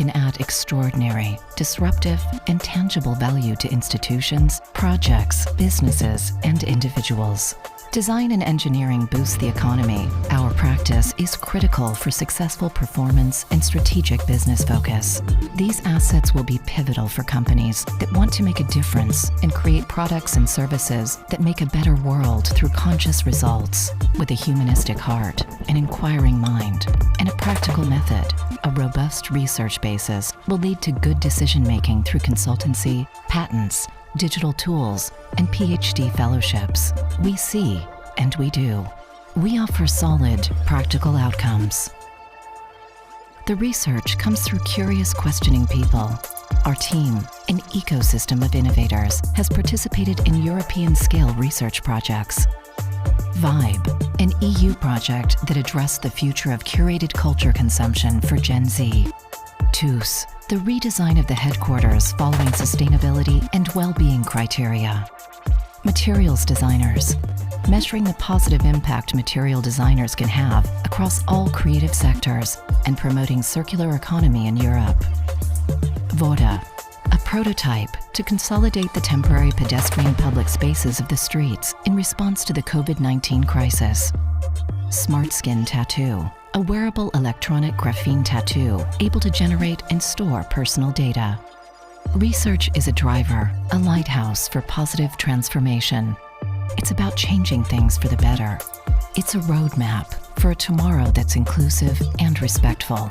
can add extraordinary, disruptive, and tangible value to institutions, projects, businesses, and individuals. Design and engineering boost the economy. Our practice is critical for successful performance and strategic business focus. These assets will be pivotal for companies that want to make a difference and create products and services that make a better world through conscious results. With a humanistic heart, an inquiring mind, and a practical method, a robust research basis will lead to good decision-making through consultancy, patents, digital tools, and PhD fellowships. We see, and we do. We offer solid, practical outcomes. The research comes through curious, questioning people. Our team, an ecosystem of innovators, has participated in European-scale research projects. VIBE, an EU project that addressed the future of curated culture consumption for Gen Z. TEACH4SD, the redesign of the headquarters following sustainability and well-being criteria. Materials designers, measuring the positive impact material designers can have across all creative sectors and promoting circular economy in Europe. VODA, a prototype to consolidate the temporary pedestrian public spaces of the streets in response to the COVID-19 crisis. Smart Skin Tattoo, a wearable electronic graphene tattoo able to generate and store personal data. Research is a driver, a lighthouse for positive transformation. It's about changing things for the better. It's a roadmap for a tomorrow that's inclusive and respectful.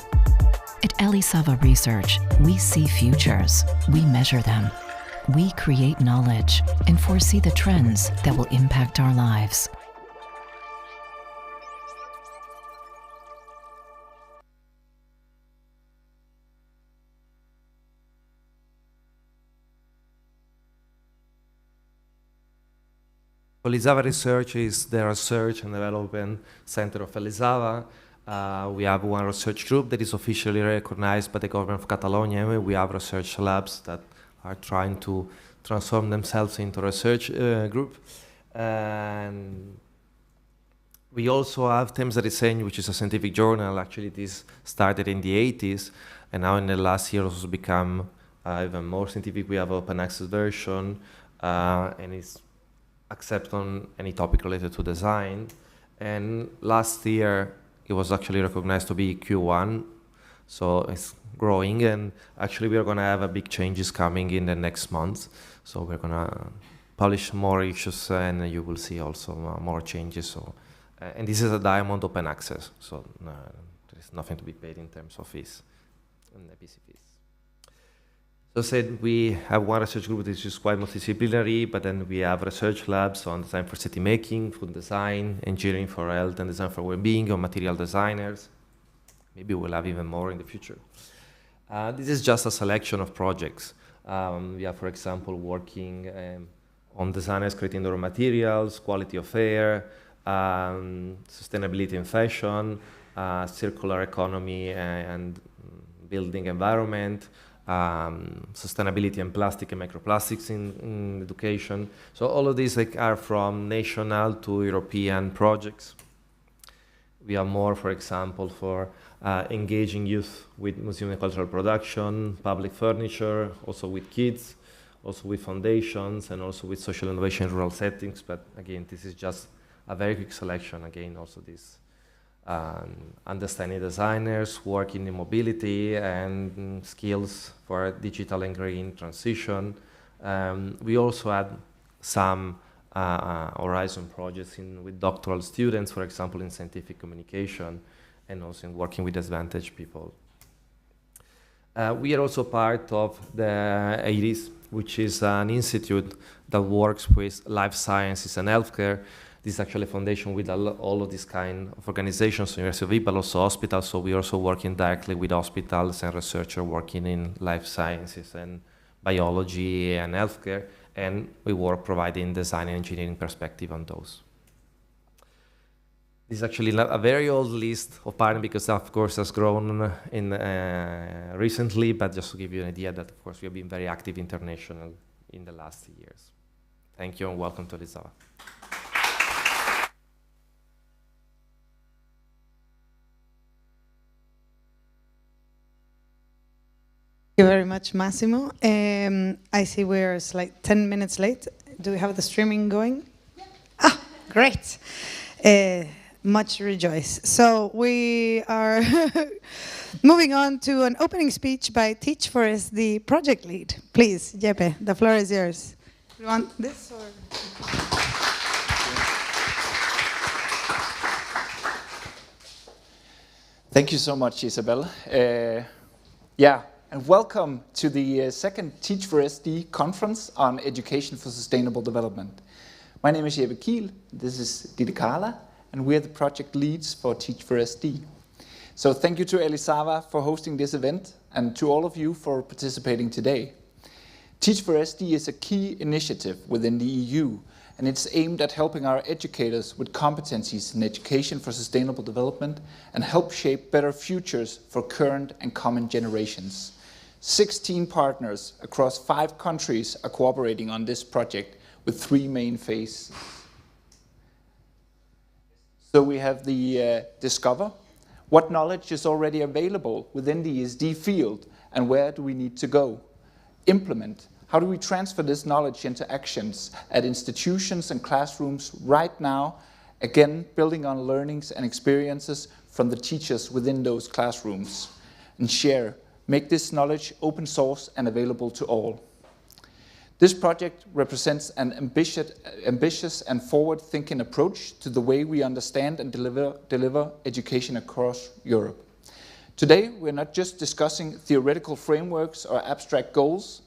At Elisava Research, we see futures, we measure them. We create knowledge and foresee the trends that will impact our lives. Elisava Research is the research and development center of Elisava. We have one research group that is officially recognized by the government of Catalonia. We have research labs that are trying to transform themselves into a research group. And we also have Temps de Disseny, which is a scientific journal. Actually, this started in the 80s, and now in the last year has become even more scientific. We have open access version, and it's accept on any topic related to design. And last year, it was actually recognized to be Q1, so it's growing, and actually we are going to have a big changes coming in the next month. So we're going to publish more issues, and you will see also more changes. So, and this is a diamond open access, so there is nothing to be paid in terms of fees and the PC fees. So I said we have one research group that is quite multidisciplinary, but then we have research labs on design for city making, food design, engineering for health, and design for well-being, or material designers. Maybe we'll have even more in the future. This is just a selection of projects. We are, for example, working on designers creating the raw materials, quality of air, sustainability in fashion, circular economy and building environment, sustainability and plastic and microplastics in education. So all of these are from national to European projects. We are more, for example, for engaging youth with museum and cultural production, public furniture, also with kids, also with foundations, and also with social innovation in rural settings. But again, this is just a very quick selection. Again, also this understanding designers, working in mobility and skills for digital and green transition. We also had some Horizon projects with doctoral students, for example, in scientific communication, and also in working with disadvantaged people. We are also part of the IRIS, which is an institute that works with life sciences and healthcare. This is actually a foundation with all of these kind of organizations, University of but also hospitals. So we're also working directly with hospitals and researchers working in life sciences and biology and healthcare. And we work providing design and engineering perspective on those. This is actually a very old list of partners because, of course, has grown in recently. But just to give you an idea that, of course, we have been very active international in the last years. Thank you and welcome to Elisava. you very much, Massimo. I see we're like 10 minutes late. Do we have the streaming going? Yeah. Ah, great. Much rejoice. So we are moving on to an opening speech by TEACH4SD project lead. Please, Jeppe, the floor is yours. You want this or? Thank you so much, Isabel. And welcome to the second TEACH4SD conference on education for sustainable development. My name is Jeppe Kiel, this is Ditte Carla, and we're the project leads for TEACH4SD. So thank you to Elisava for hosting this event, and to all of you for participating today. TEACH4SD is a key initiative within the EU, and it's aimed at helping our educators with competencies in education for sustainable development and help shape better futures for current and coming generations. 16 partners across 5 countries are cooperating on this project with 3 main phases. So we have the discover, what knowledge is already available within the ESD field and where do we need to go? Implement, how do we transfer this knowledge into actions at institutions and classrooms right now, again building on learnings and experiences from the teachers within those classrooms. And share, make this knowledge open source and available to all. This project represents an ambitious and forward-thinking approach to the way we understand and deliver education across Europe. Today, we're not just discussing theoretical frameworks or abstract goals.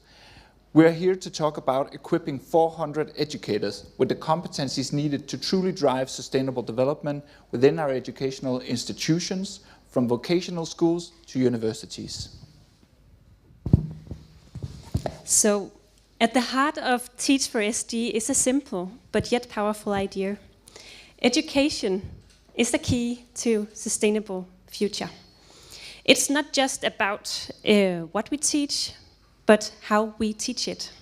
We're here to talk about equipping 400 educators with the competencies needed to truly drive sustainable development within our educational institutions, from vocational schools to universities. So, at the heart of TEACH4SD is a simple but yet powerful idea. Education is the key to sustainable future. It's not just about what we teach, but how we teach it.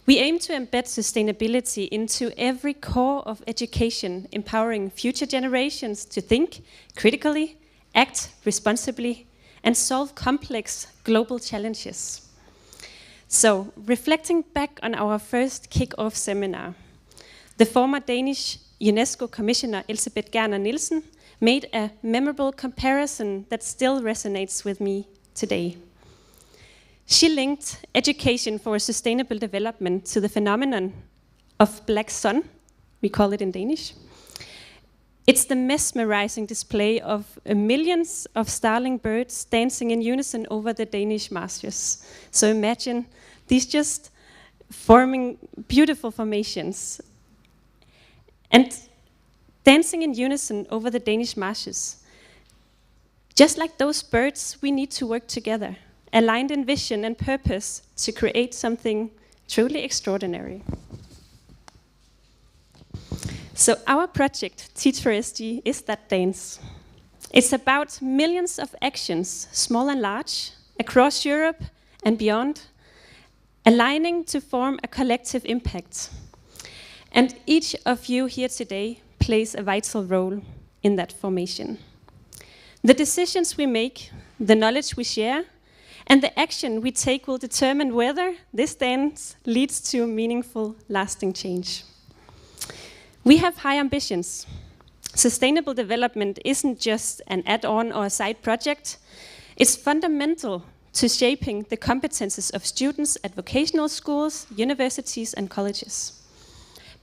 We aim to embed sustainability into every core of education, empowering future generations to think critically, act responsibly, and solve complex global challenges. So, reflecting back on our first kick-off seminar, the former Danish UNESCO Commissioner Elsebeth Gerner Nielsen made a memorable comparison that still resonates with me today. She linked education for sustainable development to the phenomenon of black sun, we call it in Danish. It's the mesmerizing display of millions of starling birds dancing in unison over the Danish marshes. So imagine these just forming beautiful formations. And dancing in unison over the Danish marshes. Just like those birds, we need to work together, aligned in vision and purpose to create something truly extraordinary. So our project, TEACH4SD, is that dance. It's about millions of actions, small and large, across Europe and beyond, aligning to form a collective impact. And each of you here today plays a vital role in that formation. The decisions we make, the knowledge we share, and the action we take will determine whether this dance leads to meaningful, lasting change. We have high ambitions. Sustainable development isn't just an add-on or a side project. It's fundamental to shaping the competences of students at vocational schools, universities, and colleges.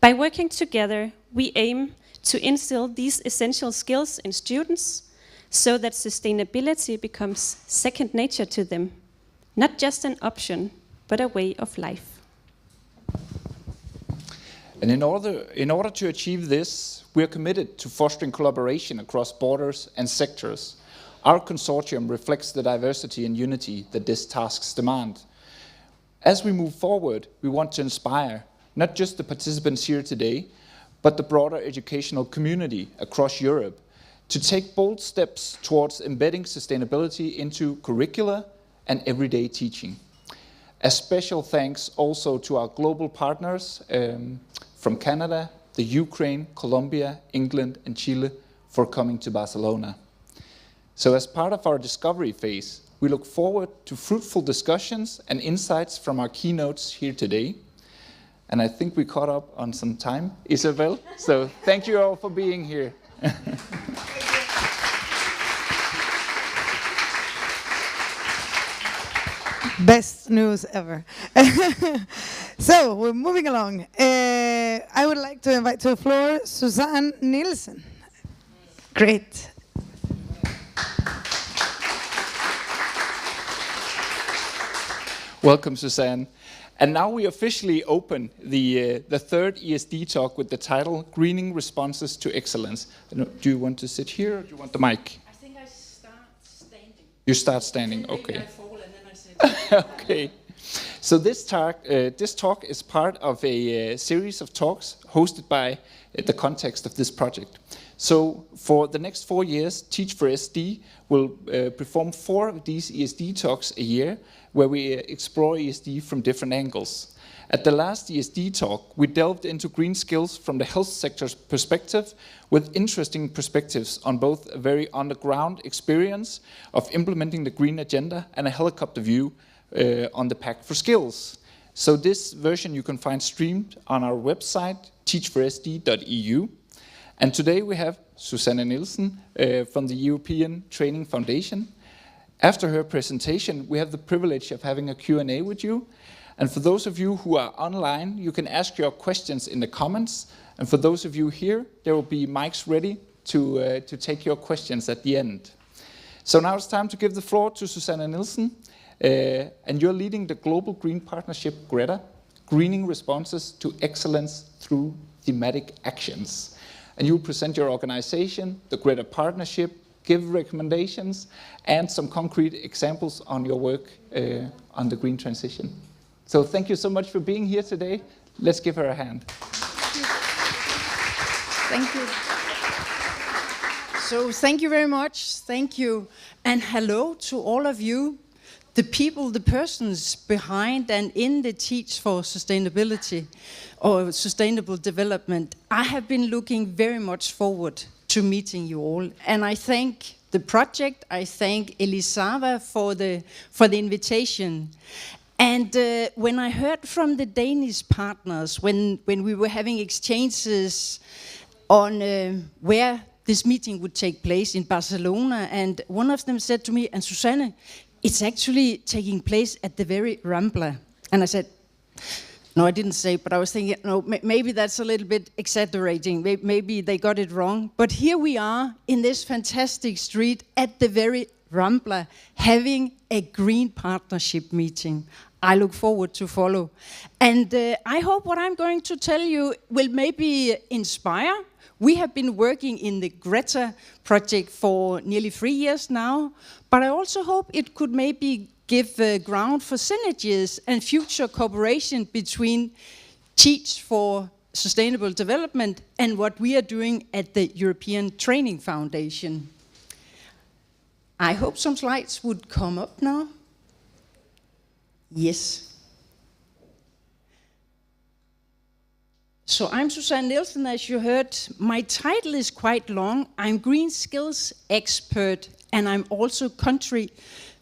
By working together, we aim to instill these essential skills in students so that sustainability becomes second nature to them, not just an option, but a way of life. And in order to achieve this, we are committed to fostering collaboration across borders and sectors. Our consortium reflects the diversity and unity that these tasks demand. As we move forward, we want to inspire not just the participants here today, but the broader educational community across Europe to take bold steps towards embedding sustainability into curricula and everyday teaching. A special thanks also to our global partners from Canada, the Ukraine, Colombia, England, and Chile for coming to Barcelona. So as part of our discovery phase, We look forward to fruitful discussions and insights from our keynotes here today. And I think we caught up on some time, Isabel. So thank you all for being here. Best news ever. So we're moving along. I would like to invite to the floor Susanne Nielsen. Great. Welcome, Suzanne. And now we officially open the third ESD talk with the title, Greening Responses to Excellence. Do you want to sit here or do you want the mic? I think I start standing. You start standing, Maybe okay. I fall and then I sit. Okay. So this talk is part of a series of talks hosted by the context of this project. So for the next 4 years, TEACH4SD will perform 4 of these ESD talks a year, where we explore ESD from different angles. At the last ESD talk, we delved into green skills from the health sector's perspective, with interesting perspectives on both a very on-the-ground experience of implementing the green agenda and a helicopter view on the Pact for Skills. So this version you can find streamed on our website, teach4sd.eu. And today we have Susanne Nielsen from the European Training Foundation. After her presentation, we have the privilege of having a Q&A with you. And for those of you who are online, you can ask your questions in the comments. And for those of you here, there will be mics ready to take your questions at the end. So now it's time to give the floor to Susanne Nielsen. And you're leading the Global Green Partnership, GRETA, Greening Responses to Excellence Through Thematic Actions. And you present your organization, the GRETA Partnership, give recommendations, and some concrete examples on your work on the green transition. So thank you so much for being here today. Let's give her a hand. Thank you. So thank you very much. Thank you. And hello to all of you, the people, the persons behind and in the Teach for Sustainability or Sustainable Development. I have been looking very much forward to meeting you all. And I thank the project, I thank Elisava for the invitation. And when I heard from the Danish partners, when we were having exchanges on where this meeting would take place in Barcelona, and one of them said to me, and Susanne, it's actually taking place at the very Rambla. And I said, no, I didn't say, but I was thinking, no, maybe that's a little bit exaggerating. Maybe they got it wrong. But here we are in this fantastic street at the very Rambla, having a green partnership meeting. I look forward to follow. And I hope what I'm going to tell you will maybe inspire. We have been working in the GRETA project for nearly 3 years now, but I also hope it could maybe give ground for synergies and future cooperation between Teach for Sustainable Development and what we are doing at the European Training Foundation. I hope some slides would come up now. Yes. So I'm Susanne Nielsen, as you heard. My title is quite long. I'm Green Skills Expert, and I'm also country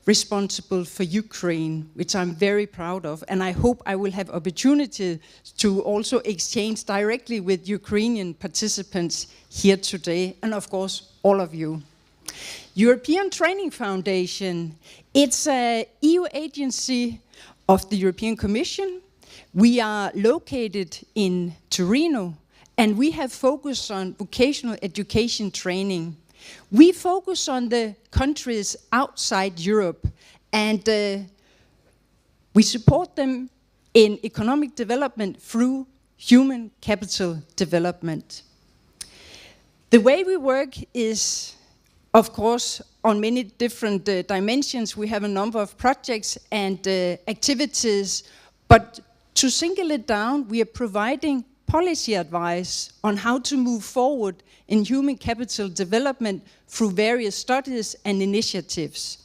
responsible for Ukraine, which I'm very proud of. And I hope I will have opportunity to also exchange directly with Ukrainian participants here today, and of course, all of you. European Training Foundation, it's an EU agency of the European Commission. We are located in Torino, and we have focused on vocational education training. We focus on the countries outside Europe, and we support them in economic development through human capital development. The way we work is, of course, on many different dimensions. We have a number of projects and activities, but to single it down, we are providing policy advice on how to move forward in human capital development through various studies and initiatives.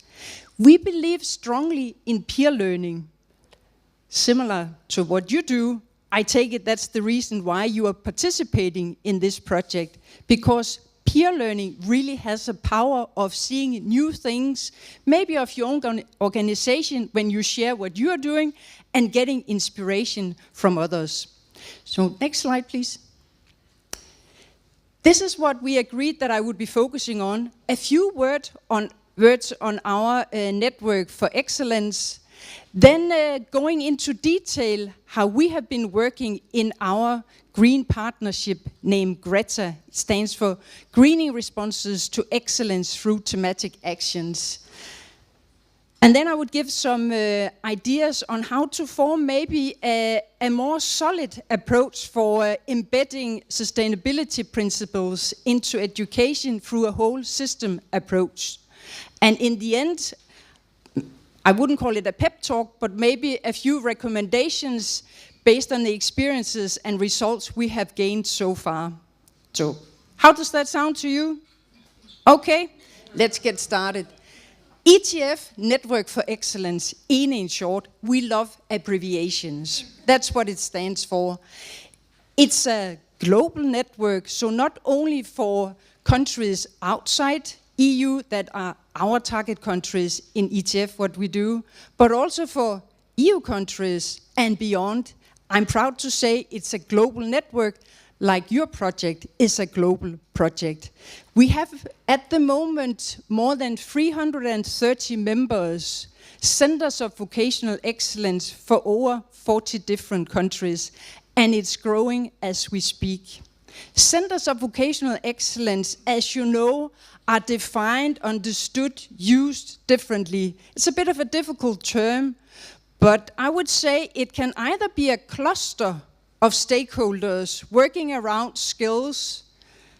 We believe strongly in peer learning, similar to what you do. I take it that's the reason why you are participating in this project, because peer learning really has a power of seeing new things, maybe of your own organization when you share what you're doing, and getting inspiration from others. So next slide, please. This is what we agreed that I would be focusing on. A few words on our network for excellence, then going into detail how we have been working in our green partnership named GRETA. It stands for Greening Responses to Excellence Through Thematic Actions. And then I would give some ideas on how to form maybe a more solid approach for embedding sustainability principles into education through a whole system approach. And in the end, I wouldn't call it a pep talk, but maybe a few recommendations based on the experiences and results we have gained so far. So, how does that sound to you? Okay, let's get started. ETF, Network for Excellence, ENE in short, we love abbreviations. That's what it stands for. It's a global network, so not only for countries outside EU that are our target countries in ETF, what we do, but also for EU countries and beyond. I'm proud to say it's a global network, like your project is a global project. We have at the moment more than 330 members, centers of vocational excellence for over 40 different countries, and it's growing as we speak. Centers of vocational excellence, as you know, are defined, understood, used differently. It's a bit of a difficult term, but I would say it can either be a cluster of stakeholders working around skills,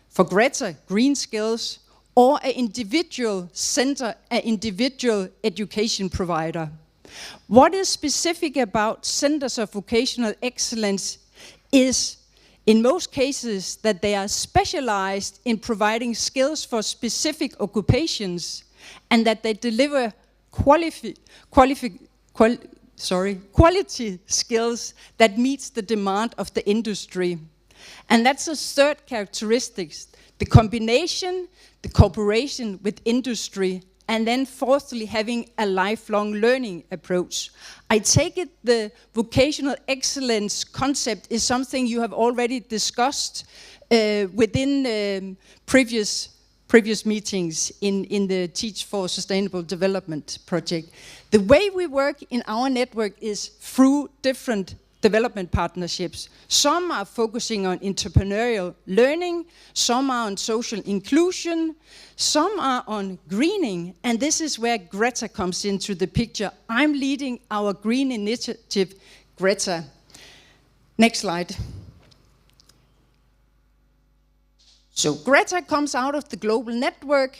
for GRETA, green skills, or an individual center, an individual education provider. What is specific about centers of vocational excellence is, in most cases, that they are specialized in providing skills for specific occupations and that they deliver quality skills that meets the demand of the industry. And that's a third characteristic, the combination, the cooperation with industry, and then fourthly, having a lifelong learning approach. I take it the vocational excellence concept is something you have already discussed within previous meetings in the Teach for Sustainable Development project. The way we work in our network is through different development partnerships. Some are focusing on entrepreneurial learning, some are on social inclusion, some are on greening, and this is where GRETA comes into the picture. I'm leading our green initiative, GRETA. Next slide. So GRETA comes out of the global network,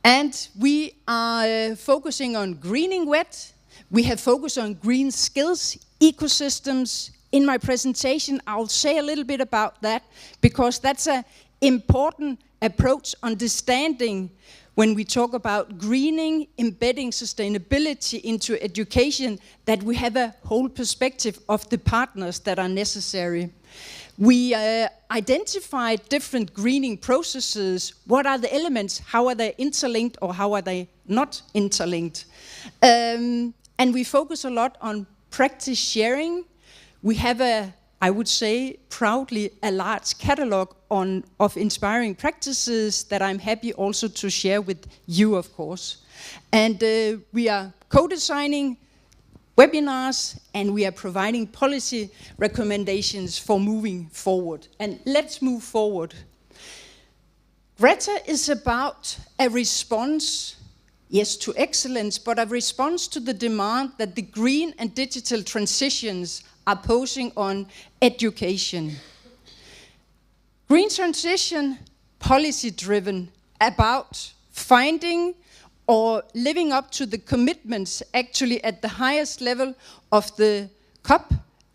and we are focusing on greening wet. We have focused on green skills, ecosystems. In my presentation, I'll say a little bit about that, because that's an important approach, understanding when we talk about greening, embedding sustainability into education, that we have a whole perspective of the partners that are necessary. We identify different greening processes. What are the elements? How are they interlinked or how are they not interlinked? And we focus a lot on practice sharing. We have I would say, proudly a large catalog of inspiring practices that I'm happy also to share with you, of course. And we are co-designing webinars, and we are providing policy recommendations for moving forward. And let's move forward. GRETA is about a response, yes, to excellence, but a response to the demand that the green and digital transitions are posing on education. Green transition, policy-driven, about finding or living up to the commitments actually at the highest level of the COP,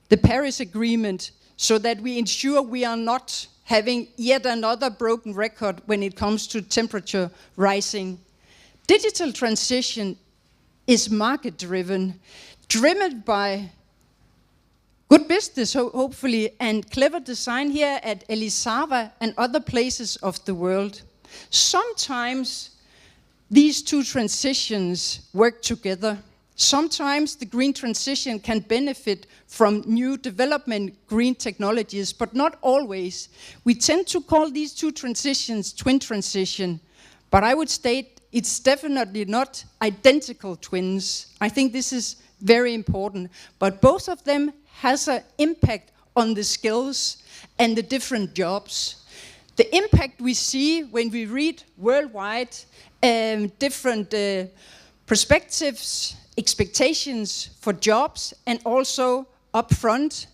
the Paris Agreement, so that we ensure we are not having yet another broken record when it comes to temperature rising. Digital transition is market-driven, driven by good business, hopefully, and clever design here at Elisava and other places of the world. Sometimes these two transitions work together. Sometimes the green transition can benefit from new development green technologies, but not always. We tend to call these two transitions twin transition, but I would state it's definitely not identical twins. I think this is very important, but both of them has an impact on the skills and the different jobs. The impact we see when we read worldwide different perspectives, expectations for jobs, and also upfront.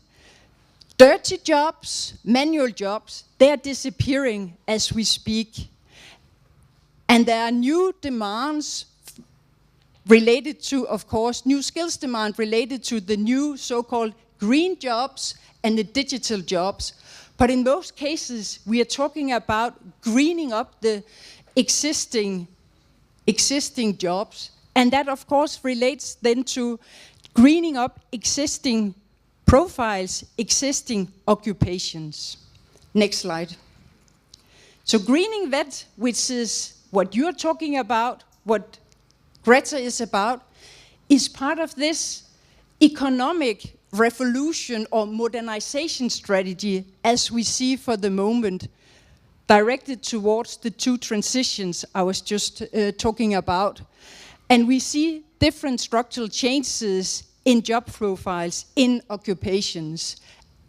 Dirty jobs, manual jobs, they are disappearing as we speak. And there are new demands related to, of course, new skills demand related to the new so-called green jobs and the digital jobs. But in most cases, we are talking about greening up the existing jobs. And that, of course, relates then to greening up existing profiles, existing occupations. Next slide. So greening that, which is what you're talking about, what Greta is about, is part of this economic revolution or modernization strategy as we see for the moment, directed towards the two transitions I was just talking about. And we see different structural changes in job profiles, in occupations.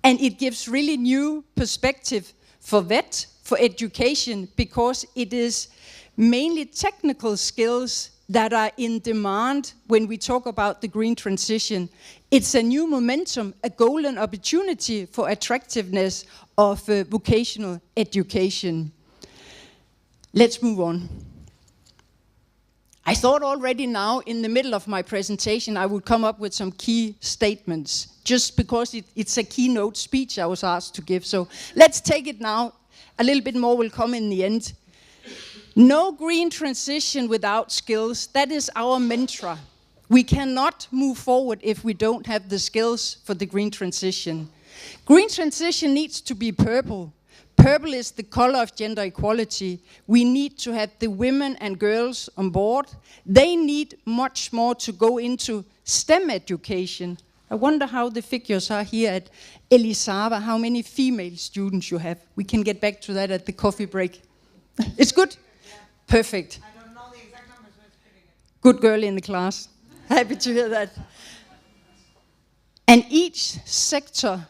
And it gives really new perspective for VET, for education, because it is mainly technical skills that are in demand when we talk about the green transition. It's a new momentum, a golden opportunity for attractiveness of vocational education. Let's move on. I thought already now, in the middle of my presentation, I would come up with some key statements, just because it's a keynote speech I was asked to give. So let's take it now. A little bit more will come in the end. No green transition without skills. That is our mantra. We cannot move forward if we don't have the skills for the green transition. Green transition needs to be purple. Purple is the color of gender equality. We need to have the women and girls on board. They need much more to go into STEM education. I wonder how the figures are here at Elisava, how many female students you have. We can get back to that at the coffee break. It's good? Yeah. Perfect. I don't know the exact numbers, but it's pretty good. Good girl in the class. Happy to hear that. And each sector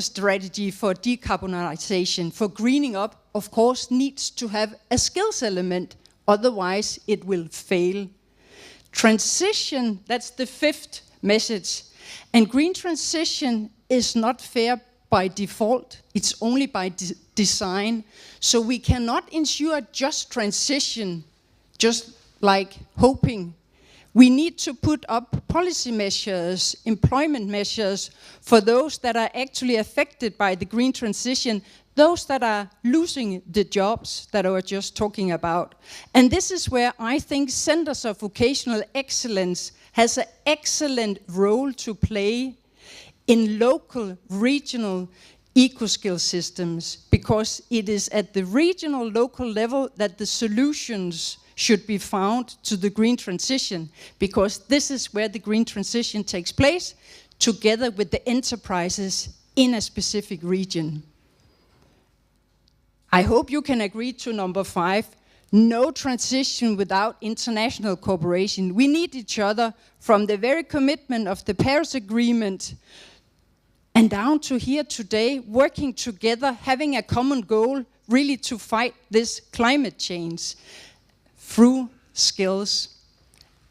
strategy for decarbonization, for greening up, of course, needs to have a skills element. Otherwise, it will fail. Transition, that's the fifth message. And green transition is not fair by default. It's only by design. So we cannot ensure just transition, just like hoping. We need to put up policy measures, employment measures for those that are actually affected by the green transition, those that are losing the jobs that I was just talking about. And this is where I think Centers of Vocational Excellence has an excellent role to play in local, regional eco-skill systems, because it is at the regional, local level that the solutions should be found to the green transition, because this is where the green transition takes place, together with the enterprises in a specific region. I hope you can agree to number 5, no transition without international cooperation. We need each other, from the very commitment of the Paris Agreement and down to here today, working together, having a common goal, really to fight this climate change through skills.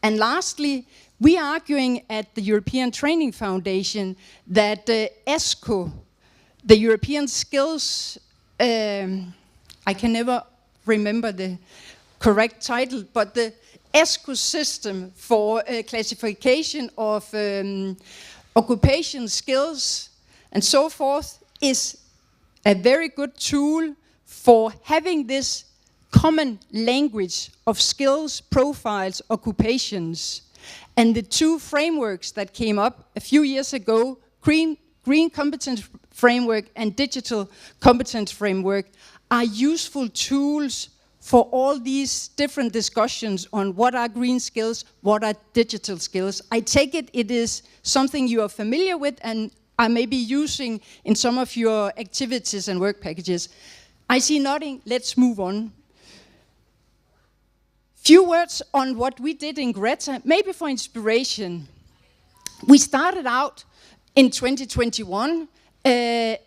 And lastly, we are arguing at the European Training Foundation that ESCO, the European Skills, I can never remember the correct title, but the ESCO system for classification of occupation skills and so forth is a very good tool for having this common language of skills, profiles, occupations. And the two frameworks that came up a few years ago, Green Competence Framework and Digital Competence Framework, are useful tools for all these different discussions on what are green skills, what are digital skills. I take it is something you are familiar with and are maybe using in some of your activities and work packages. I see nodding, let's move on. Few words on what we did in Greta, maybe for inspiration. We started out in 2021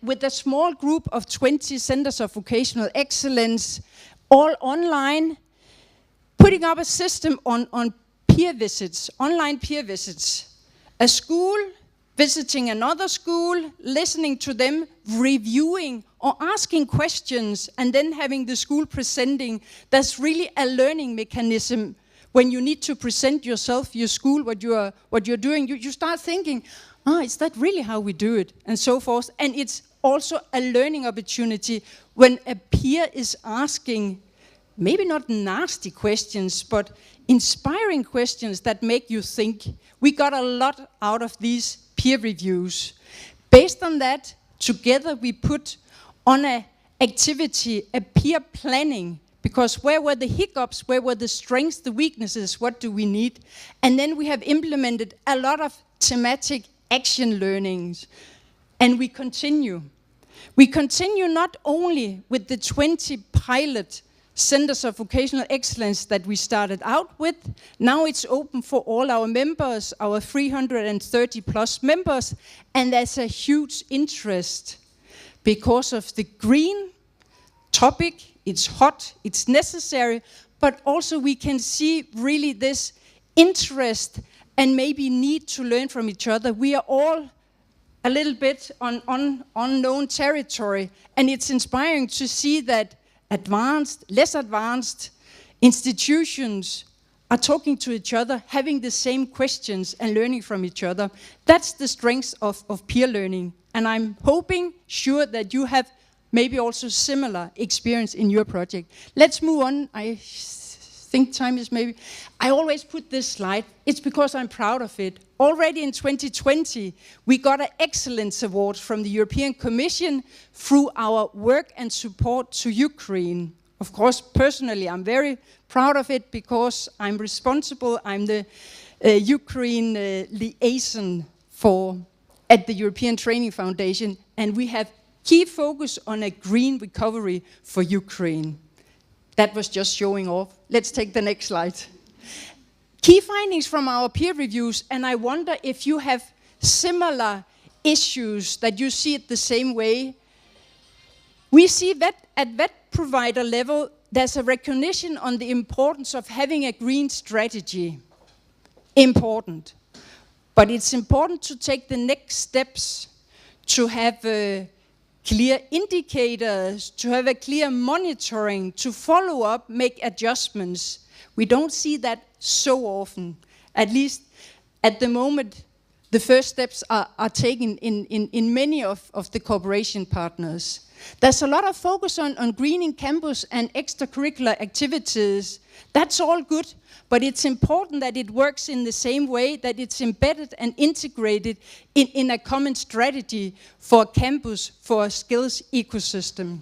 with a small group of 20 centers of vocational excellence, all online, putting up a system on peer visits, online peer visits. A school visiting another school, listening to them, reviewing or asking questions, and then having the school presenting. That's really a learning mechanism. When you need to present yourself, your school, what you're doing, you start thinking, is that really how we do it? And so forth. And it's also a learning opportunity when a peer is asking, maybe not nasty questions, but inspiring questions that make you think. We got a lot out of these peer reviews. Based on that, together we put on an activity, a peer planning, because where were the hiccups, where were the strengths, the weaknesses, what do we need? And then we have implemented a lot of thematic action learnings. And we continue. We continue not only with the 20 pilot centers of vocational excellence that we started out with. Now it's open for all our members, our 330 plus members, and there's a huge interest because of the green topic. It's hot, it's necessary, but also we can see really this interest and maybe need to learn from each other. We are all a little bit on unknown territory, and it's inspiring to see that advanced, less advanced institutions are talking to each other, having the same questions and learning from each other. That's the strength of peer learning. And I'm sure that you have maybe also similar experience in your project. Let's move on. I think time is maybe... I always put this slide. It's because I'm proud of it. Already in 2020, we got an Excellence Award from the European Commission through our work and support to Ukraine. Of course, personally, I'm very proud of it because I'm responsible. I'm the Ukraine liaison at the European Training Foundation, and we have key focus on a green recovery for Ukraine. That was just showing off. Let's take the next slide. Key findings from our peer reviews, and I wonder if you have similar issues that you see it the same way. We see that at vet provider level, there's a recognition on the importance of having a green strategy. Important. But it's important to take the next steps, to have clear indicators, to have a clear monitoring, to follow up, make adjustments. We don't see that so often. At least at the moment, the first steps are taken in many of the cooperation partners. There's a lot of focus on greening campus and extracurricular activities. That's all good, but it's important that it works in the same way, that it's embedded and integrated in a common strategy for a campus, for a skills ecosystem.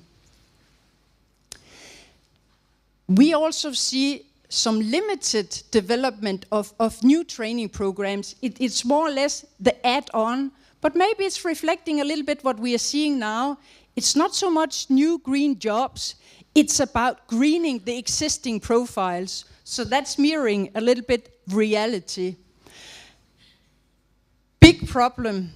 We also see some limited development of new training programs. It's more or less the add-on, but maybe it's reflecting a little bit what we are seeing now. It's not so much new green jobs, it's about greening the existing profiles. So that's mirroring a little bit reality. Big problem,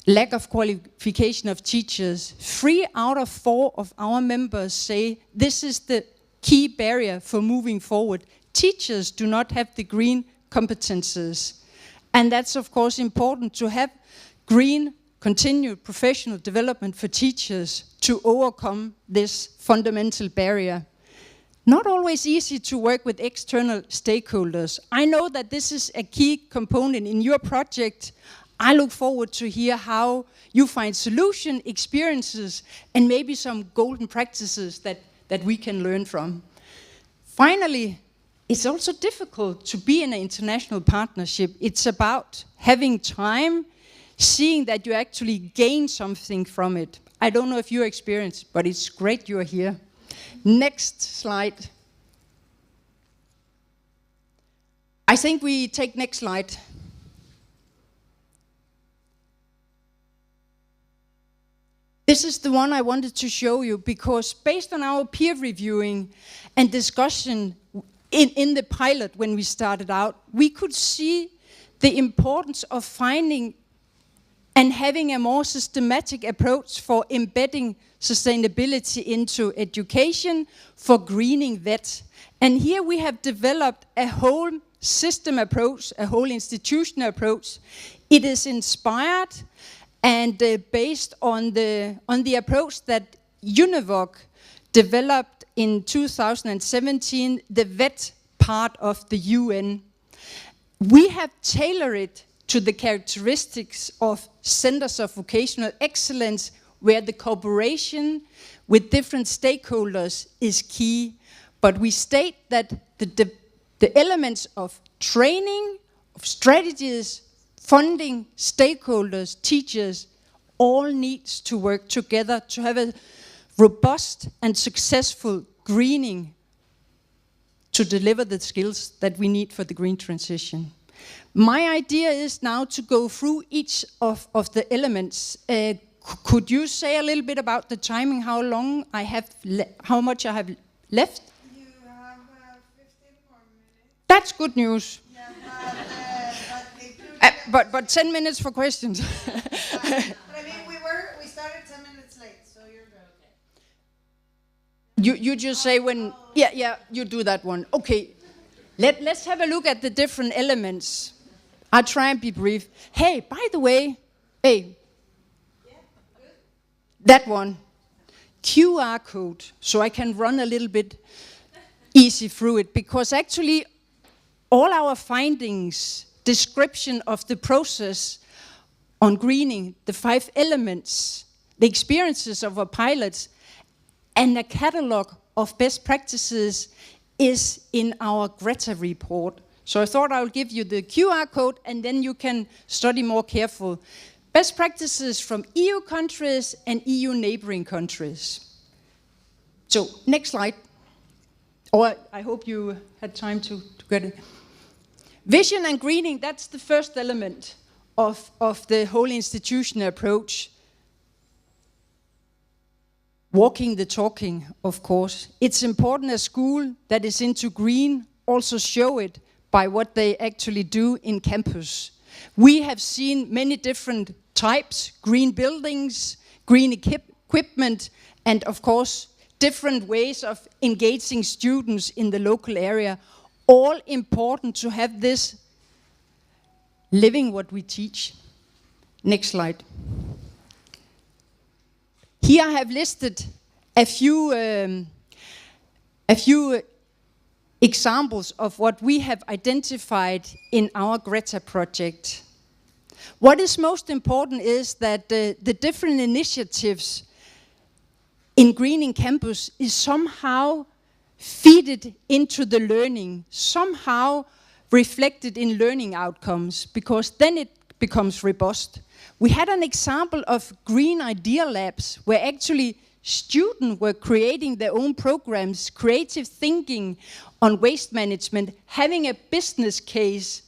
lack of qualification of teachers. 3 out of 4 of our members say this is the key barrier for moving forward. Teachers do not have the green competences. And that's of course important to have green continued professional development for teachers to overcome this fundamental barrier. Not always easy to work with external stakeholders. I know that this is a key component in your project. I look forward to hear how you find solution experiences and maybe some golden practices that we can learn from. Finally, it's also difficult to be in an international partnership. It's about having time, seeing that you actually gain something from it. I don't know if you experience, but it's great you're here. Next slide. I think we take next slide. This is the one I wanted to show you because based on our peer reviewing and discussion in the pilot when we started out, we could see the importance of finding and having a more systematic approach for embedding sustainability into education for greening VET. And here we have developed a whole system approach, a whole institutional approach. It is inspired and based on the approach that UNEVOC developed in 2017, the VET part of the UN. We have tailored it to the characteristics of centers of vocational excellence, where the cooperation with different stakeholders is key. But we state that the elements of training, of strategies, funding, stakeholders, teachers, all needs to work together to have a robust and successful greening to deliver the skills that we need for the green transition. My idea is now to go through each of the elements. Could you say a little bit about the timing, how long I have, how much I have left? You have 15 more minutes. That's good news. Yeah, But 10 minutes for questions. but I mean, we started 10 minutes late, so you're good. You just say when, yeah, you do that one. Okay, let's have a look at the different elements. I'll try and be brief. Hey, by the way, that one, QR code, so I can run a little bit easy through it, because actually all our findings, description of the process on greening, the 5 elements, the experiences of our pilots, and a catalog of best practices is in our Greta report. So I thought I would give you the QR code and then you can study more careful. Best practices from EU countries and EU neighboring countries. So next slide. Or I hope you had time to get it. Vision and greening, that's the first element of the whole institutional approach. Walking the talking, of course. It's important a school that is into green also show it by what they actually do in campus. We have seen many different types, green buildings, green equipment, and of course, different ways of engaging students in the local area. All important to have this living what we teach. Next slide. Here I have listed a few examples of what we have identified in our Greta project. What is most important is that the different initiatives in Greening Campus is somehow feeded into the learning, somehow reflected in learning outcomes, because then it becomes robust. We had an example of green idea labs where actually students were creating their own programs, creative thinking on waste management, having a business case,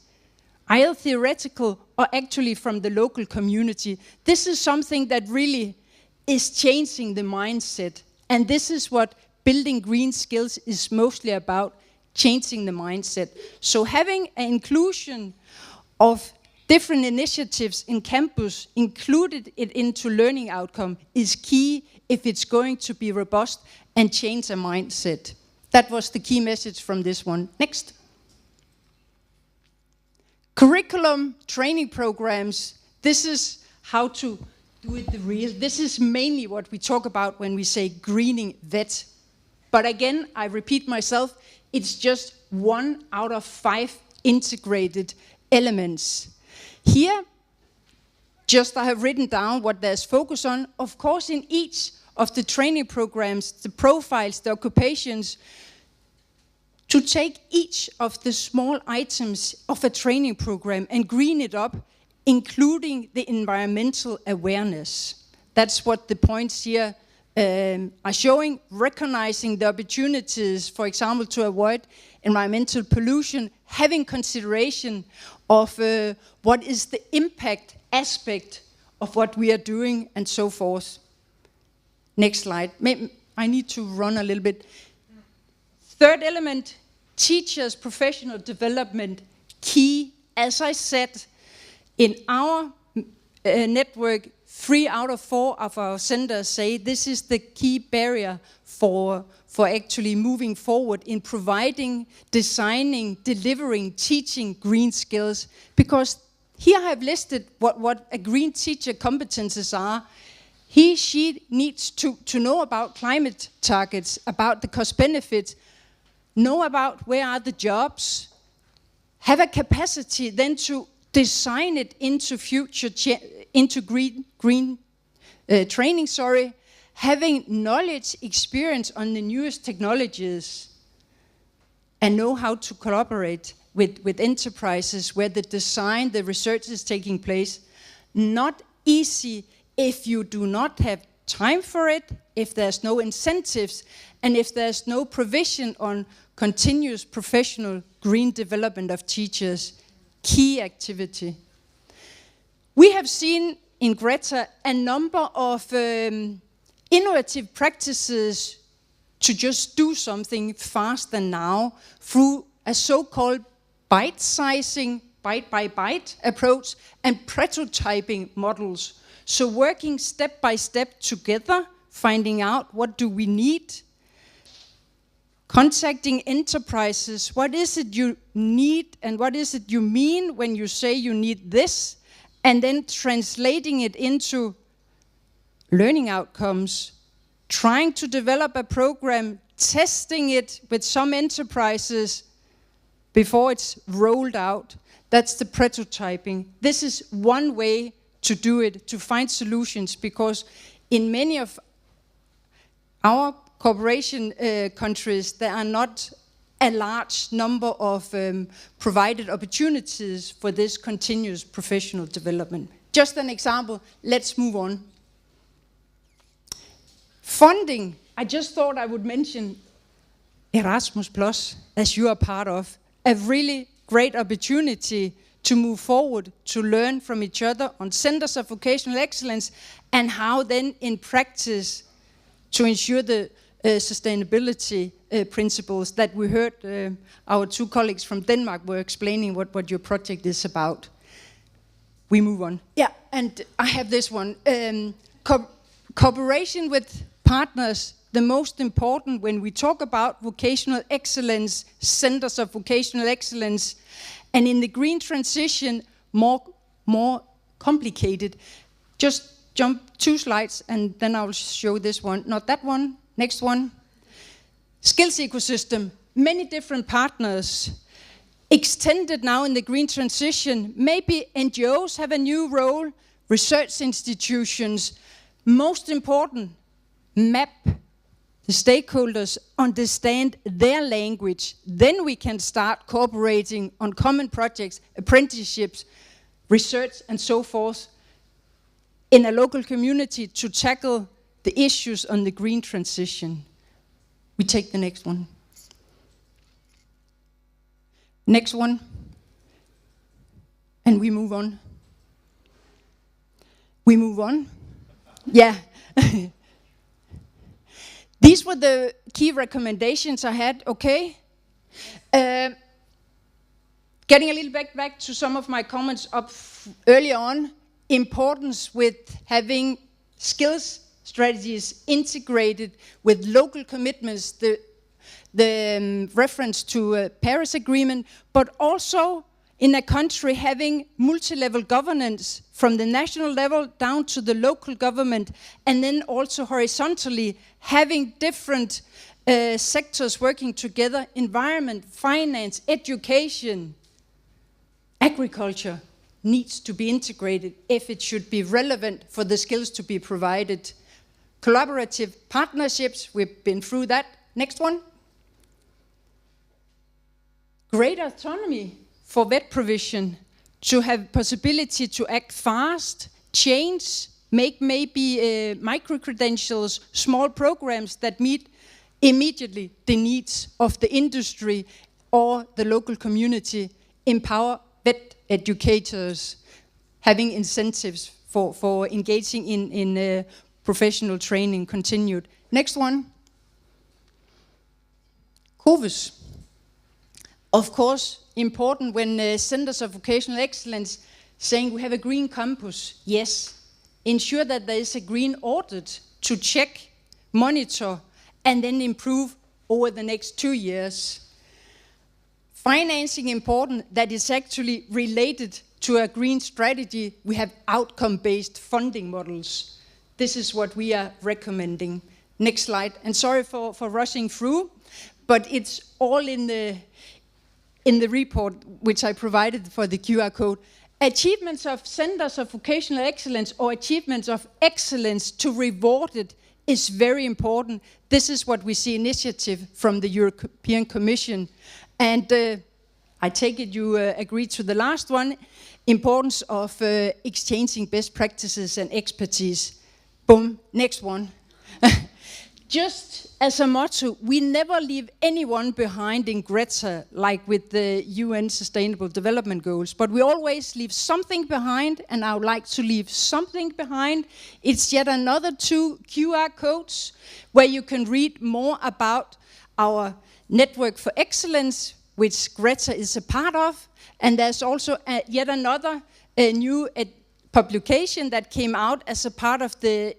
either theoretical or actually from the local community. This is something that really is changing the mindset. And this is what building green skills is mostly about, changing the mindset. So having an inclusion of different initiatives in campus, included it into learning outcome, is key if it's going to be robust and change a mindset. That was the key message from this one. Next. Curriculum, training programs. This is how to do it the real. This is mainly what we talk about when we say greening VET. But again, I repeat myself, it's just 1 out of 5 integrated elements. Here, just I have written down what there's focus on. Of course, in each of the training programs, the profiles, the occupations, to take each of the small items of a training program and green it up, including the environmental awareness. That's what the points here are showing, recognizing the opportunities, for example, to avoid environmental pollution, having consideration of what is the impact aspect of what we are doing, and so forth. Next slide. I need to run a little bit. Third element, teachers' professional development, key. As I said, in our network, 3 out of 4 of our centers say this is the key barrier for actually moving forward in providing, designing, delivering, teaching green skills. Because here I have listed what a green teacher competences are. He, she needs to know about climate targets, about the cost benefits, know about where are the jobs, have a capacity then to design it into future, into green training, having knowledge, experience on the newest technologies, and know how to collaborate with enterprises where the design, the research is taking place. Not easy if you do not have time for it, if there's no incentives, and if there's no provision on continuous professional green development of teachers. Key activity. We have seen in Greta a number of innovative practices to just do something fast and now through a so-called bite-sizing, bite-by-bite approach and prototyping models. So working step by step together, finding out what do we need, contacting enterprises, what is it you need and what is it you mean when you say you need this, and then translating it into learning outcomes, trying to develop a program, testing it with some enterprises before it's rolled out. That's the prototyping. This is one way to do it, to find solutions, because in many of our cooperation countries, there are not a large number of provided opportunities for this continuous professional development. Just an example, let's move on. Funding, I just thought I would mention Erasmus Plus, as you are part of, a really great opportunity to move forward, to learn from each other on centers of vocational excellence, and how then in practice to ensure the sustainability principles that we heard our 2 colleagues from Denmark were explaining what your project is about. We move on. Yeah, and I have this one. Cooperation with partners, the most important when we talk about vocational excellence, centers of vocational excellence, and in the green transition, more complicated. Just jump 2 slides and then I'll show this one. Not that one, next one. Skills ecosystem, many different partners. Extended now in the green transition, maybe NGOs have a new role, research institutions. Most important, map the stakeholders, understand their language. Then we can start cooperating on common projects, apprenticeships, research and so forth in a local community to tackle the issues on the green transition. We take the next one. Next one. And we move on. We move on. Yeah. These were the key recommendations I had, okay? Getting a little back to some of my comments up earlier on, importance with having skills strategies integrated with local commitments, the reference to Paris Agreement, but also in a country having multi-level governance from the national level down to the local government, and then also horizontally having different sectors working together, environment, finance, education, agriculture needs to be integrated if it should be relevant for the skills to be provided. Collaborative partnerships, we've been through that. Next one. Greater autonomy for vet provision, to have possibility to act fast, change make maybe micro-credentials, small programs that meet immediately the needs of the industry or the local community, empower vet educators, having incentives for engaging in professional training continued. Next one. COVUS. Of course, important when Centers of Vocational Excellence saying we have a green campus. Yes. Ensure that there is a green audit to check, monitor, and then improve over the next 2 years. Financing important, that is actually related to a green strategy. We have outcome-based funding models. This is what we are recommending. Next slide. And sorry for rushing through, but it's all in the report which I provided for the QR code. Achievements of Centers of Vocational Excellence or achievements of excellence to reward it is very important. This is what we see initiative from the European Commission. And I take it you agree to the last one, importance of exchanging best practices and expertise. Boom, next one. Just as a motto, we never leave anyone behind in Greta, like with the UN Sustainable Development Goals, but we always leave something behind, and I would like to leave something behind. It's yet another 2 QR codes where you can read more about our Network for Excellence, which Greta is a part of, and there's also yet another new publication that came out as a part of the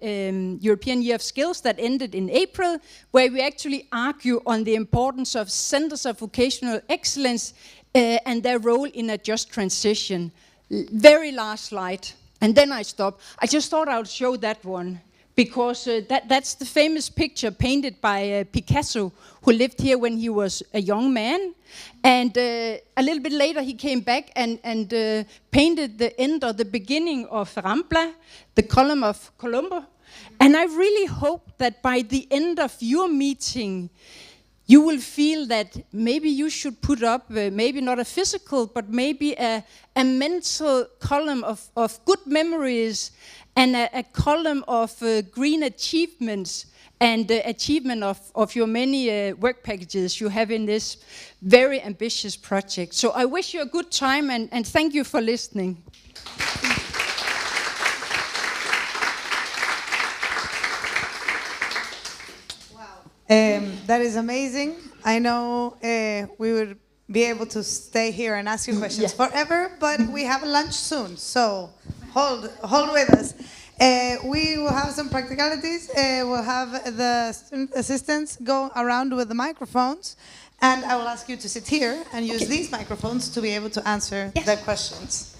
European Year of Skills that ended in April, where we actually argue on the importance of Centers of Vocational Excellence and their role in a just transition. Very last slide, and then I stop. I just thought I would show that one, because that's the famous picture painted by Picasso, who lived here when he was a young man. And a little bit later he came back and painted the end or the beginning of Rambla, the column of Colombo. And I really hope that by the end of your meeting, you will feel that maybe you should put up, maybe not a physical, but maybe a mental column of good memories and a column of green achievements and achievement of your many work packages you have in this very ambitious project. So I wish you a good time and thank you for listening. That is amazing. I know we would be able to stay here and ask you questions forever, but we have lunch soon, so hold with us. We will have some practicalities. We'll have the student assistants go around with the microphones, and I will ask you to sit here and use these microphones to be able to answer the questions.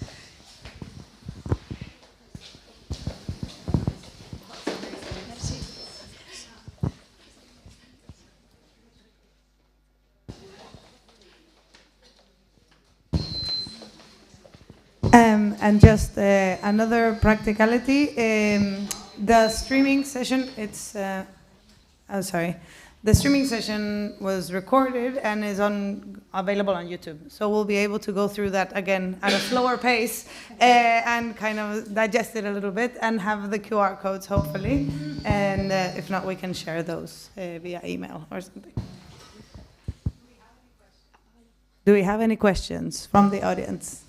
And just another practicality, the streaming session, the streaming session was recorded and is available on YouTube. So we'll be able to go through that again at a slower pace and kind of digest it a little bit and have the QR codes hopefully. And if not, we can share those via email or something. Do we have any questions from the audience?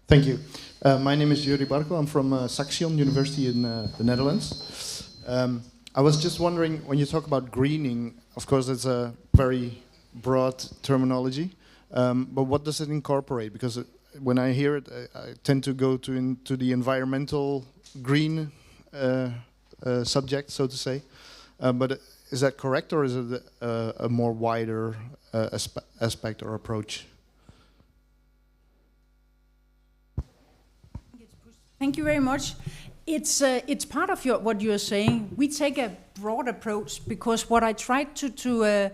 Thank you. My name is Juri Barko. I'm from Saxion University in the Netherlands. I was just wondering, when you talk about greening, of course it's a very broad terminology, but what does it incorporate? Because when I hear it, I tend to go into the environmental green subject, so to say. But is that correct, or is it a more wider aspect or approach? Thank you very much. It's part of what you're saying. We take a broad approach because what I tried to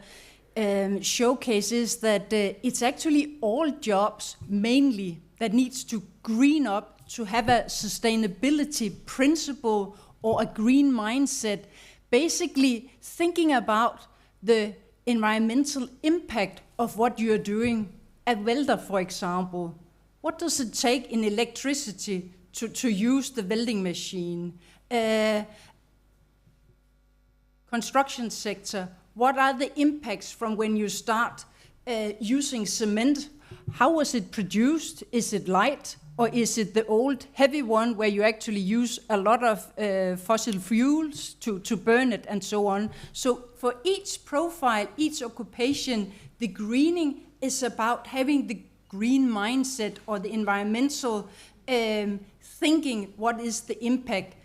showcase is that it's actually all jobs mainly that needs to green up, to have a sustainability principle or a green mindset, basically thinking about the environmental impact of what you're doing. A welder, for example, what does it take in electricity to use the welding machine? Construction sector, what are the impacts from when you start using cement? How was it produced? Is it light? Or is it the old heavy one where you actually use a lot of fossil fuels to burn it and so on? So for each profile, each occupation, the greening is about having the green mindset or the environmental thinking, what is the impact?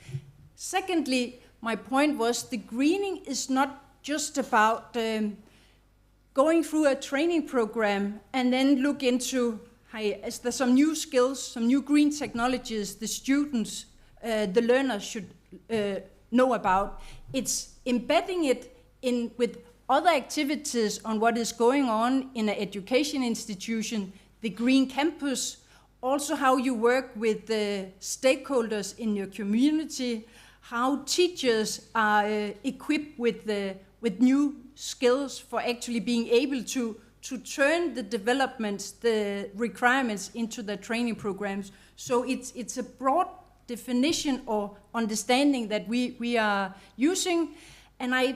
Secondly, my point was the greening is not just about going through a training program and then look into, hey, is there some new skills, some new green technologies the students, the learners should know about. It's embedding it in with other activities on what is going on in an education institution, the green campus, also how you work with the stakeholders in your community, how teachers are equipped with new skills for actually being able to turn the developments, the requirements into the training programs. So it's a broad definition or understanding that we are using. And I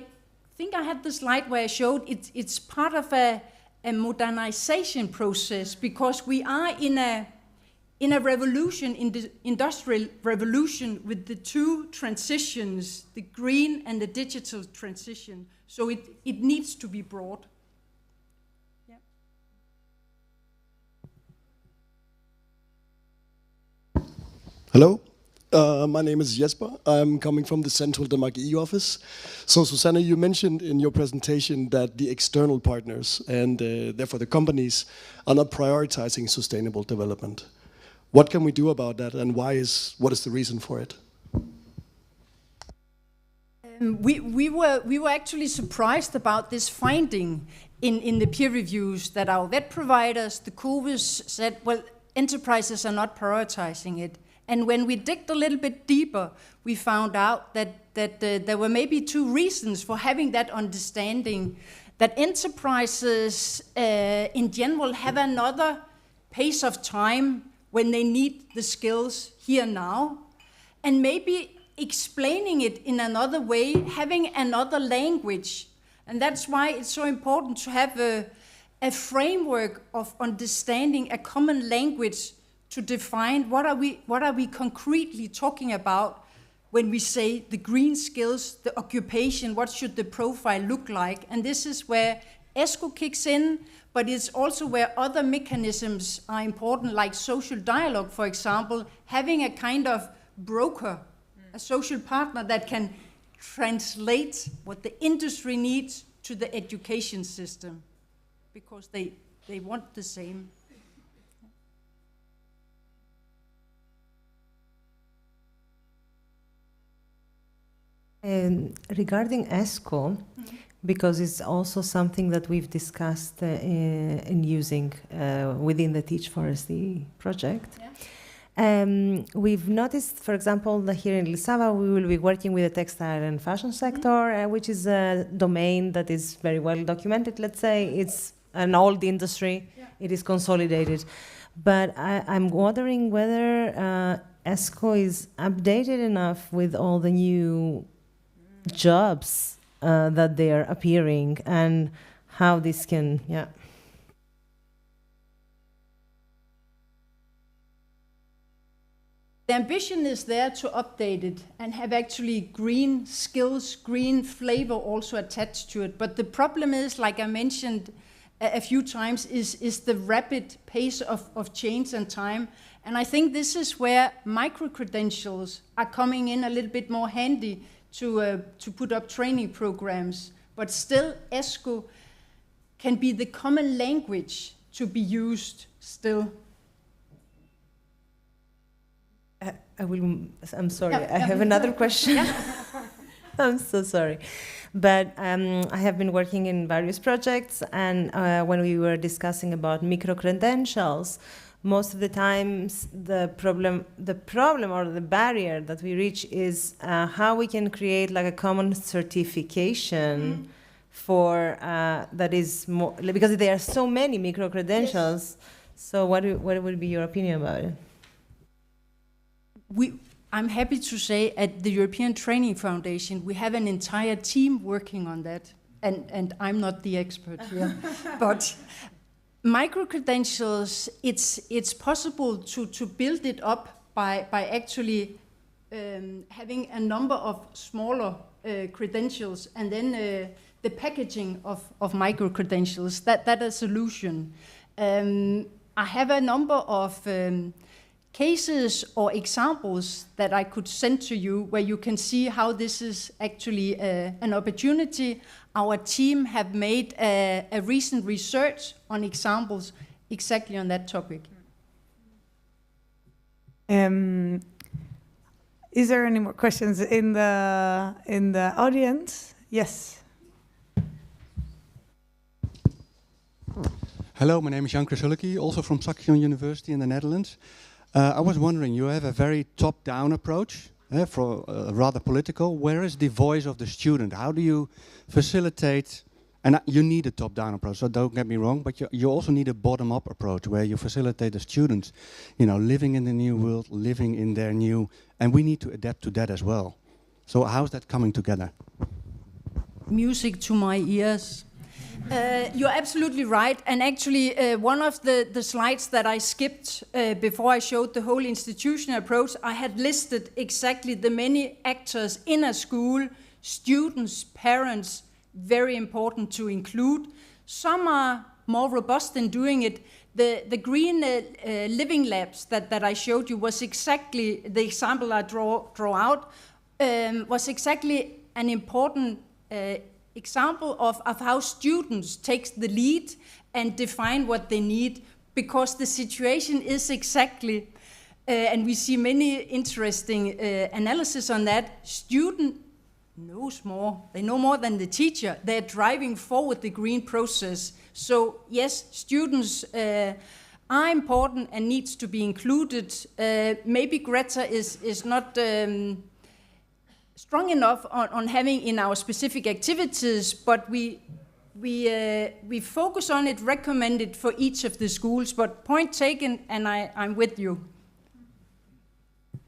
think I had the slide where I showed it's part of a modernization process, because we are in a revolution, in the industrial revolution, with the two transitions, the green and the digital transition. So it needs to be broad. Yeah. Hello, my name is Jesper. I'm coming from the Central Denmark EU office. So Susanne, you mentioned in your presentation that the external partners and therefore the companies are not prioritizing sustainable development. What can we do about that, and what is the reason for it? We were actually surprised about this finding in the peer reviews, that our vet providers, the COVIS, said, well, enterprises are not prioritizing it. And when we digged a little bit deeper, we found out that there were maybe two reasons for having that understanding, that enterprises in general have another pace of time when they need the skills here now, and maybe explaining it in another way, having another language. And that's why it's so important to have a framework of understanding, a common language to define what are we concretely talking about when we say the green skills, the occupation, what should the profile look like. And this is where ESCO kicks in, but it's also where other mechanisms are important, like social dialogue, for example, having a kind of broker, a social partner that can translate what the industry needs to the education system, because they want the same. Regarding ESCO, because it's also something that we've discussed in using within the TEACH4SD project. Yeah. We've noticed, for example, that here in Elisava, we will be working with the textile and fashion sector, which is a domain that is very well documented, let's say. It's an old industry, yeah. It is consolidated. But I'm wondering whether ESCO is updated enough with all the new jobs that they are appearing, and how this can, yeah. The ambition is there to update it and have actually green skills, green flavor also attached to it. But the problem is, like I mentioned a few times, is the rapid pace of change and time. And I think this is where micro-credentials are coming in a little bit more handy to put up training programs. But still, ESCO can be the common language to be used still. I'm sorry, I have another question. I'm so sorry. But I have been working in various projects, and when we were discussing about micro-credentials, most of the times the problem or the barrier that we reach is how we can create like a common certification for that is more, because there are so many micro-credentials. So what would be your opinion about it? I'm happy to say at the European Training Foundation, we have an entire team working on that. And I'm not the expert here. But micro-credentials, it's possible to build it up by actually having a number of smaller credentials, and then the packaging of micro-credentials, that a solution. I have a number of cases or examples that I could send to you where you can see how this is actually an opportunity. Our team have made a recent research on examples exactly on that topic. Is there any more questions in the audience? Yes. Hello, my name is Jan Krasulicki, also from Saxion University in the Netherlands. I was wondering, you have a very top-down approach, rather political. Where is the voice of the student? How do you facilitate, and you need a top-down approach, so don't get me wrong, but you also need a bottom-up approach where you facilitate the students, living in the new world, living in their new, and we need to adapt to that as well. So how's that coming together? Music to my ears. You're absolutely right, and actually one of the slides that I skipped before I showed the whole institutional approach, I had listed exactly the many actors in a school, students, parents, very important to include. Some are more robust in doing it. The green living labs that I showed you was exactly, the example I draw out, was exactly an important example of how students take the lead and define what they need, because the situation is exactly, and we see many interesting analysis on that, student knows more, they know more than the teacher, they're driving forward the green process. So yes, students are important and needs to be included. Maybe Greta is not strong enough on having in our specific activities, but we focus on it, recommend it for each of the schools, but point taken, and I'm with you.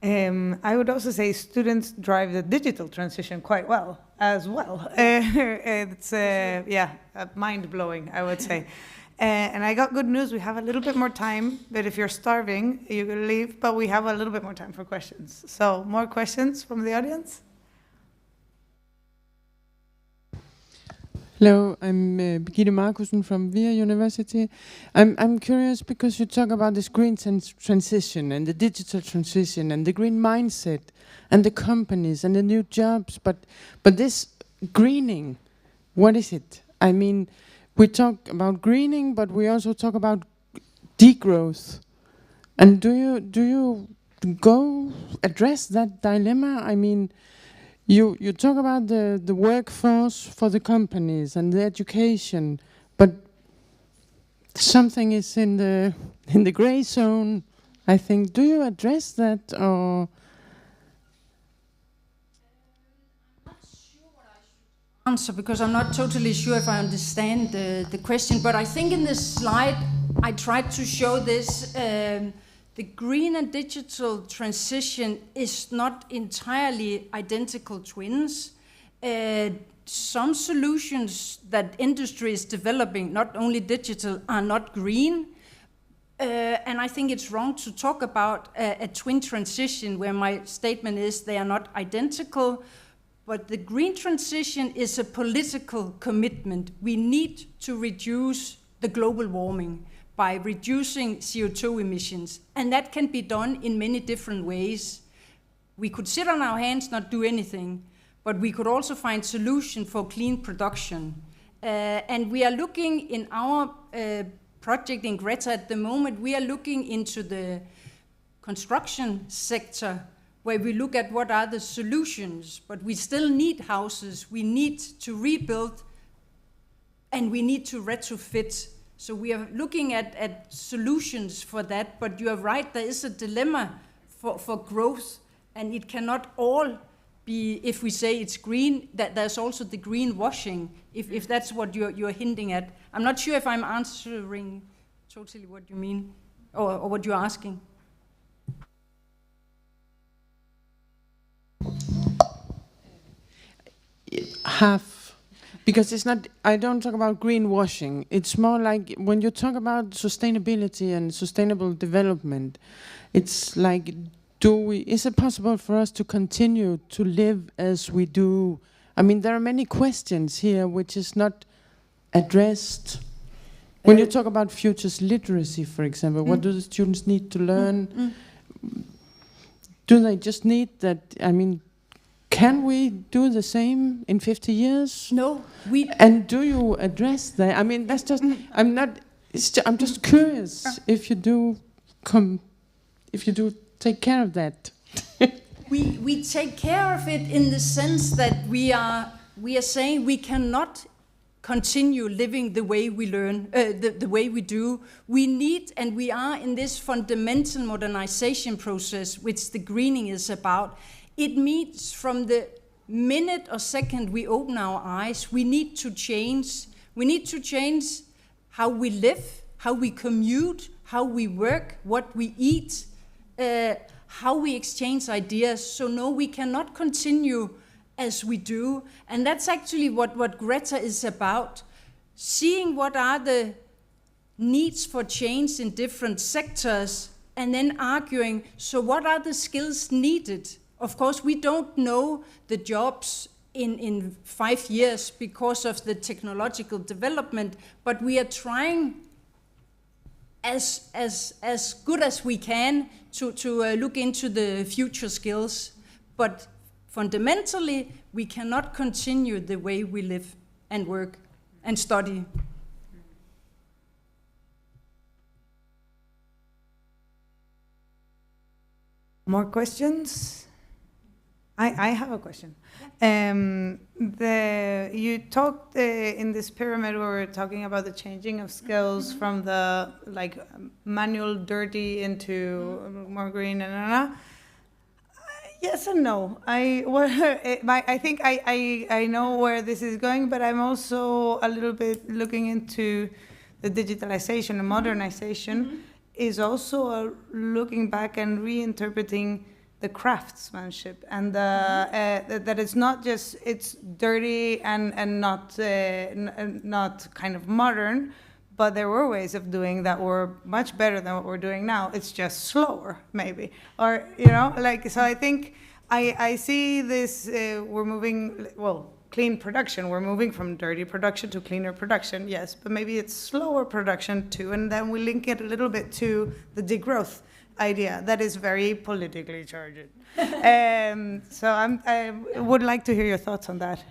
I would also say students drive the digital transition quite well as well. It's mind-blowing, I would say. And I got good news, we have a little bit more time, but if you're starving, you can leave, but we have a little bit more time for questions. So more questions from the audience? Hello, I'm Birgitte Markussen from VIA University. I'm curious because you talk about this green transition and the digital transition and the green mindset and the companies and the new jobs, but this greening, what is it? I mean, we talk about greening, but we also talk about degrowth. And do you go address that dilemma? I mean, you talk about the workforce for the companies and the education, but something is in the gray zone, I think. Do you address that, or? I'm not sure what I should answer, because I'm not totally sure if I understand the question, but I think in this slide I tried to show this. The green and digital transition is not entirely identical twins. Some solutions that industry is developing, not only digital, are not green. And I think it's wrong to talk about a twin transition where my statement is they are not identical. But the green transition is a political commitment. We need to reduce the global warming by reducing CO2 emissions. And that can be done in many different ways. We could sit on our hands, not do anything, but we could also find solutions for clean production. And we are looking in our project in Greta at the moment, we are looking into the construction sector, where we look at what are the solutions, but we still need houses, we need to rebuild, and we need to retrofit. So we are looking at solutions for that, but you are right, there is a dilemma for growth, and it cannot all be, if we say it's green, that there's also the greenwashing, if that's what you're hinting at. I'm not sure if I'm answering totally what you mean, or what you're asking. Half, because it's not, I don't talk about greenwashing. It's more like when you talk about sustainability and sustainable development, it's like, is it possible for us to continue to live as we do? I mean, there are many questions here which is not addressed. When you talk about futures literacy, for example, what do the students need to learn? Do they just need that, I mean, can we do the same in 50 years? No, And do you address that? I mean, that's just, I'm just curious if you do take care of that. We take care of it in the sense that we are saying we cannot continue living the way we learn, the way we do. We need, and we are in this fundamental modernization process, which the greening is about. It means from the minute or second we open our eyes, we need to change. We need to change how we live, how we commute, how we work, what we eat, how we exchange ideas. So no, we cannot continue as we do. And that's actually what Greta is about. Seeing what are the needs for change in different sectors, and then arguing, so what are the skills needed? Of course, we don't know the jobs in 5 years because of the technological development, but we are trying as good as we can to look into the future skills. But fundamentally, we cannot continue the way we live and work and study. More questions? I have a question. You talked in this pyramid where we're talking about the changing of skills from the manual dirty into more green and yes and no. I think I know where this is going, but I'm also a little bit looking into the digitalization and modernization is also looking back and reinterpreting the craftsmanship and that it's not just it's dirty and not kind of modern, but there were ways of doing that were much better than what we're doing now. It's just slower, maybe, or so. I think I see this. We're moving clean production. We're moving from dirty production to cleaner production. Yes, but maybe it's slower production too, and then we link it a little bit to the degrowth idea that is very politically charged. So I would like to hear your thoughts on that.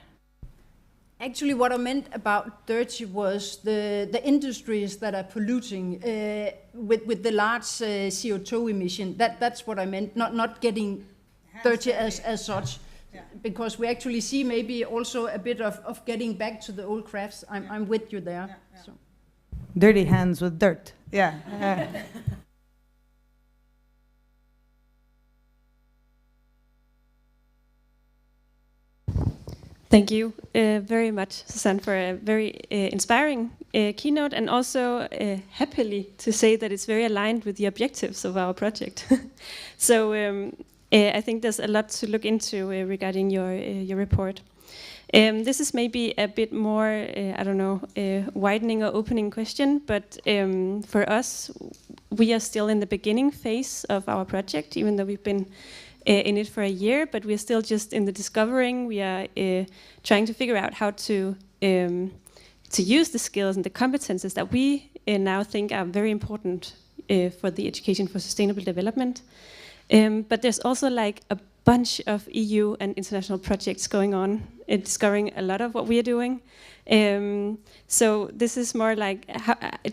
Actually, what I meant about dirty was the industries that are polluting with the large CO2 emission. That's what I meant, not getting dirty as such. Yeah. Because we actually see maybe also a bit of getting back to the old crafts. I'm with you there. Yeah, yeah. So. Dirty hands with dirt. Yeah. Thank you very much, Susanne, for a very inspiring keynote, and also happily to say that it's very aligned with the objectives of our project. So I think there's a lot to look into regarding your report. This is maybe a bit more, widening or opening question, but for us, we are still in the beginning phase of our project, even though we've been in it for a year, but we're still just in the discovering. We are trying to figure out how to use the skills and the competences that we now think are very important for the education for sustainable development. But there's also like a bunch of EU and international projects going on, discovering a lot of what we are doing. So this is more like,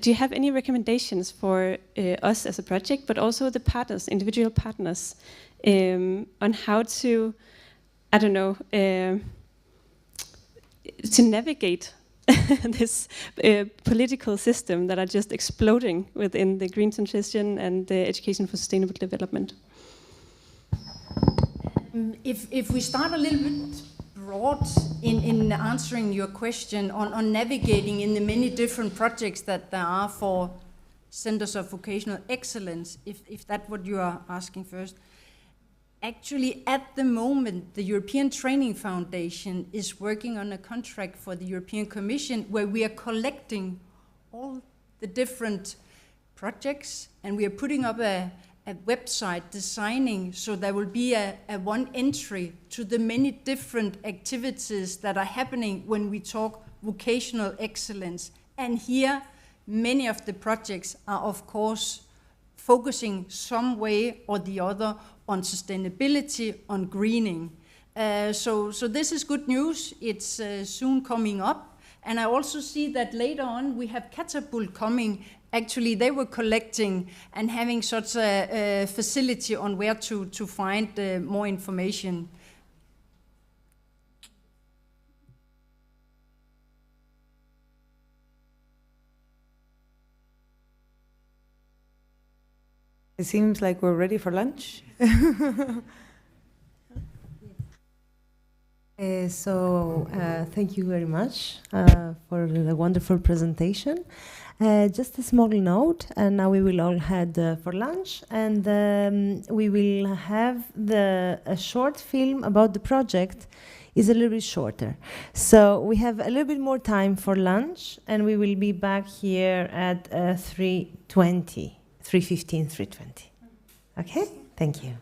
do you have any recommendations for us as a project, but also the partners, individual partners, on how to, to navigate this political system that are just exploding within the green transition and the education for sustainable development? If we start a little bit broad in answering your question on navigating in the many different projects that there are for Centers of Vocational Excellence, if that's what you are asking first. Actually, at the moment, the European Training Foundation is working on a contract for the European Commission where we are collecting all the different projects, and we are putting up a website designing so there will be a one entry to the many different activities that are happening when we talk vocational excellence. And here, many of the projects are, of course, focusing some way or the other on sustainability, on greening. So this is good news. It's soon coming up. And I also see that later on we have Catapult coming. Actually, they were collecting and having such a facility on where to find more information. It seems like we're ready for lunch. Thank you very much for the wonderful presentation. Just a small note, and now we will all head for lunch, and we will have a short film about the project. Is a little bit shorter. So we have a little bit more time for lunch, and we will be back here at 3:15, 3:20. Okay? Thank you.